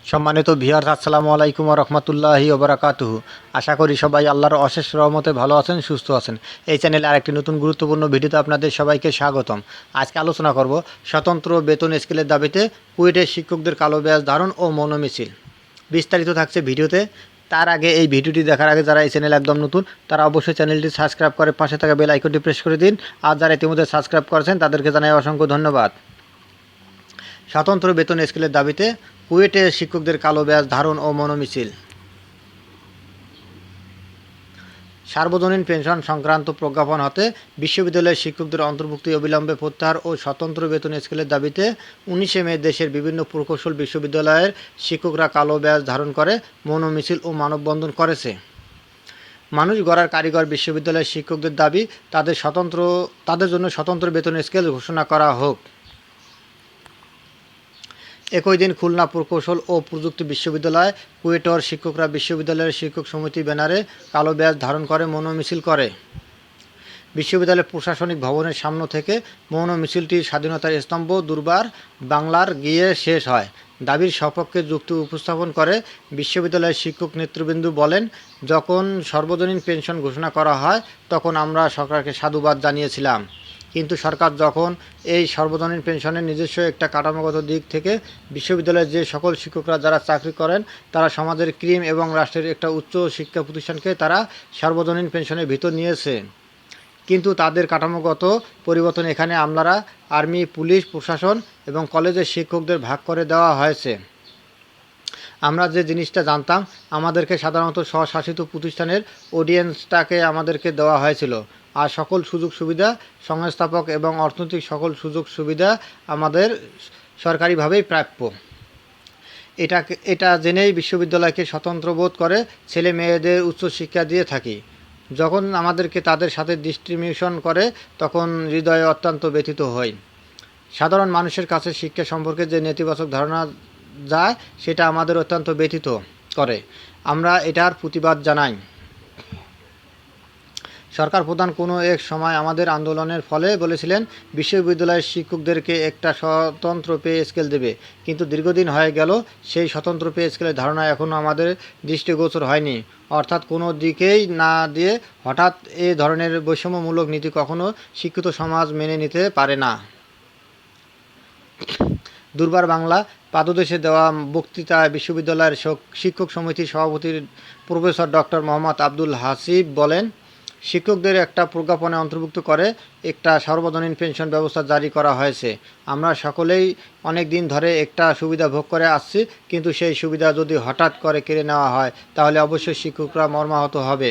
সম্মানিত ভিউয়ার্স, আসসালামু আলাইকুম ওয়া রাহমাতুল্লাহি ওয়া বারাকাতুহু। আশা করি সবাই আল্লাহর অশেষ রহমতে ভালো আছেন, সুস্থ আছেন। এই চ্যানেলে আরেকটি নতুন গুরুত্বপূর্ণ ভিডিওতে আপনাদের সবাইকে স্বাগতম। আজকে আলোচনা করব স্বতন্ত্র বেতন স্কেলের দাবিতে কুয়েটের শিক্ষকদের কালো ব্যাজ ধারণ ও মৌন মিছিল। বিস্তারিত থাকছে ভিডিওতে। তার আগে এই ভিডিওটি দেখার আগে যারা এই চ্যানেলে একদম নতুন তারা অবশ্যই চ্যানেলটি সাবস্ক্রাইব করে পাশে থাকা বেল আইকনটি প্রেস করে দিন। আর যারা ইতিমধ্যে সাবস্ক্রাইব করেছেন তাদেরকে জানাই অসংখ্য ধন্যবাদ। স্বতন্ত্র বেতন স্কেলের দাবিতে কুয়েটে শিক্ষকদের কালো ব্যাজ ধারণ ও মৌন মিছিল। সার্বজনীন পেনশন সংক্রান্ত প্রজ্ঞাপন হতে বিশ্ববিদ্যালয়ের শিক্ষকদের অন্তর্ভুক্তি অবিলম্বে প্রত্যাহার ও স্বতন্ত্র বেতন স্কেলের দাবিতে 19 মে দেশের বিভিন্ন প্রকৌশল বিশ্ববিদ্যালয়ের শিক্ষকরা কালো ব্যাজ ধারণ করে মৌন মিছিল ও মানববন্ধন করেছে। মানুষ গড়ার কারিগর বিশ্ববিদ্যালয়ের শিক্ষকদের দাবি তাদের জন্য স্বতন্ত্র বেতন স্কেল ঘোষণা করা হোক। একই দিন খুলনা প্রকৌশল ও প্রযুক্তি বিশ্ববিদ্যালয় কুয়েটর শিক্ষকরা বিশ্ববিদ্যালয়ের শিক্ষক সমিতি ব্যানারে কালো ব্যাজ ধারণ করে মৌন মিছিল করে। বিশ্ববিদ্যালয়ের প্রশাসনিক ভবনের সামনে থেকে মৌন মিছিলটি স্বাধীনতার স্তম্ভ দুর্বার বাংলার গিয়ে শেষ হয়। দাবির সপক্ষে যুক্তি উপস্থাপন করে বিশ্ববিদ্যালয়ের শিক্ষক নেতৃবৃন্দ বলেন, যখন সর্বজনীন পেনশন ঘোষণা করা হয় তখন আমরা সরকারকে সাধুবাদ জানিয়েছিলাম, কিন্তু সরকার যখন এই সর্বজনীন পেনশনের নিজস্ব একটা কাঠামোগত দিক থেকে বিশ্ববিদ্যালয়ের যে সকল শিক্ষকরা যারা চাকরি করেন তারা সমাজের ক্রিম এবং রাষ্ট্রের একটা উচ্চ শিক্ষা প্রতিষ্ঠানকে তারা সার্বজনীন পেনশনের ভিতর নিয়েছে, কিন্তু তাদের কাঠামোগত পরিবর্তন এখানে আমলারা, আর্মি, পুলিশ, প্রশাসন এবং কলেজের শিক্ষকদের ভাগ করে দেওয়া হয়েছে। আমরা যে জিনিসটা জানতাম, আমাদেরকে সাধারণত স্বশাসিত প্রতিষ্ঠানের অডিয়েন্সটাকে আমাদেরকে দেওয়া হয়েছিল, আর সকল সুযোগ সুবিধা সংস্থাপক এবং অর্থনৈতিক সকল সুযোগ সুবিধা আমাদের সরকারিভাবেই প্রাপ্য। এটা জেনেই বিশ্ববিদ্যালয়কে স্বতন্ত্র বোধ করে ছেলে মেয়েদের উচ্চশিক্ষা দিয়ে থাকি। যখন আমাদেরকে তাদের সাথে ডিস্ট্রিবিউশন করে তখন হৃদয়ে অত্যন্ত ব্যথিত হই। সাধারণ মানুষের কাছে শিক্ষা সম্পর্কে যে নেতিবাচক ধারণা যায় সেটা আমাদের অত্যন্ত ব্যথিত করে। আমরা এটার প্রতিবাদ জানাই। সরকার প্রধান কোনো এক সময় আমাদের আন্দোলনের ফলে বলেছিলেন বিশ্ববিদ্যালয়ের শিক্ষকদেরকে একটা স্বতন্ত্র পে স্কেল দেবে, কিন্তু দীর্ঘদিন হয়ে গেল সেই স্বতন্ত্র পে স্কেলের ধারণা এখনও আমাদের দৃষ্টিগোচর হয়নি। অর্থাৎ কোনো দিকেই না দিয়ে হঠাৎ এ ধরনের বৈষম্যমূলক নীতি কখনো শিক্ষিত সমাজ মেনে নিতে পারে না। দুর্বার বাংলা পাদদেশে দেওয়া বক্তৃতায় বিশ্ববিদ্যালয়ের শিক্ষক সমিতির সভাপতি প্রফেসর ডক্টর মোহাম্মদ আব্দুল হাসিব বলেন, শিক্ষকদের একটা প্রজ্ঞাপনে অন্তর্ভুক্ত করে একটা সার্বজনীন পেনশন ব্যবস্থা জারি করা হয়েছে। আমরা সকলেই অনেক দিন ধরে একটা সুবিধা ভোগ করে আসছি, কিন্তু সেই সুবিধা যদি হঠাৎ করে কেড়ে নেওয়া হয় তাহলে অবশ্যই শিক্ষকরা মর্মাহত হবে।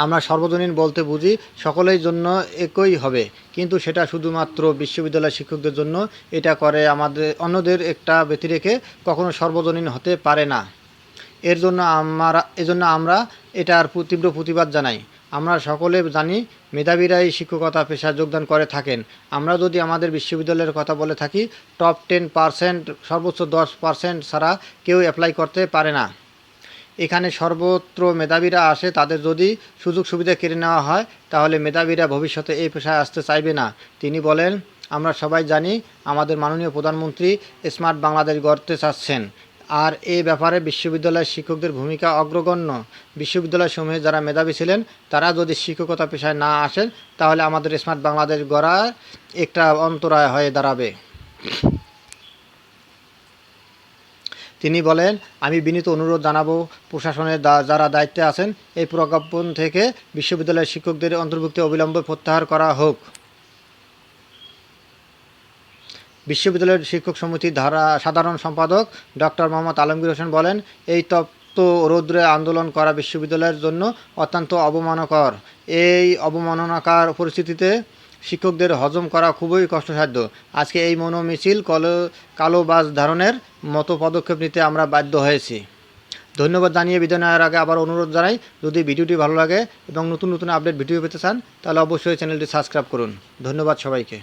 আমরা সর্বজনীন বলতে বুঝি সকলের জন্য একই হবে, কিন্তু সেটা শুধুমাত্র বিশ্ববিদ্যালয়ের শিক্ষকদের জন্য। এটা করে আমাদের অন্যদের একটা ব্যতি রেখে কখনো সর্বজনীন হতে পারে না। এজন্য আমরা এটার তীব্র প্রতিবাদ জানাই। আমরা সকলে জানি মেধাবীরাই শিক্ষকতা পেশায় যোগদান করে থাকেন। আমরা যদি আমাদের বিশ্ববিদ্যালয়ের কথা বলে থাকি, টপ 10%, সর্বোচ্চ 10% ছাড়া কেউ অ্যাপ্লাই করতে পারে না। এখানে সর্বত্র মেধাবীরা আসে, তাদের যদি সুযোগ সুবিধা কেড়ে নেওয়া হয় তাহলে মেধাবীরা ভবিষ্যতে এই পেশায় আসতে চাইবে না। তিনি বলেন, আমরা সবাই জানি আমাদের মাননীয় প্রধানমন্ত্রী স্মার্ট বাংলাদেশ গড়তে চাচ্ছেন, আর এই ব্যাপারে বিশ্ববিদ্যালয়ের শিক্ষকদের ভূমিকা অগ্রগণ্য। বিশ্ববিদ্যালয়সমূহে যারা মেধাবী ছিলেন তারা যদি শিক্ষকতা পেশায় না আসেন তাহলে আমাদের স্মার্ট বাংলাদেশ গড়া একটা অন্তরায় হয়ে দাঁড়াবে। তিনি বলেন, আমি বিনীত অনুরোধ জানাবো প্রশাসনের যারা দায়িত্বে আছেন এই প্রজ্ঞাপন থেকে বিশ্ববিদ্যালয়ের শিক্ষকদের অন্তর্ভুক্তি অবিলম্বে প্রত্যাহার করা হোক। বিশ্ববিদ্যালয়ের শিক্ষক সমিতির সাধারণ সম্পাদক ডক্টর মোহাম্মদ আলমগীর হোসেন বলেন, এই তপ্ত রৌদ্রে আন্দোলন করা বিশ্ববিদ্যালয়ের জন্য অত্যন্ত অবমাননাকর। এই অবমাননাকর পরিস্থিতিতে শিক্ষকদের হজম করা খুবই কষ্টসাধ্য। আজকে এই মৌন মিছিল কালো ব্যাজ ধারণের মতো পদক্ষেপ নিতে আমরা বাধ্য হয়েছি। ধন্যবাদ জানিয়ে বিদায় নেওয়ার আগে আবার অনুরোধ জানাই, যদি ভিডিওটি ভালো লাগে এবং নতুন নতুন আপডেট ভিডিও পেতে চান তাহলে অবশ্যই চ্যানেলটি সাবস্ক্রাইব করুন। ধন্যবাদ সবাইকে।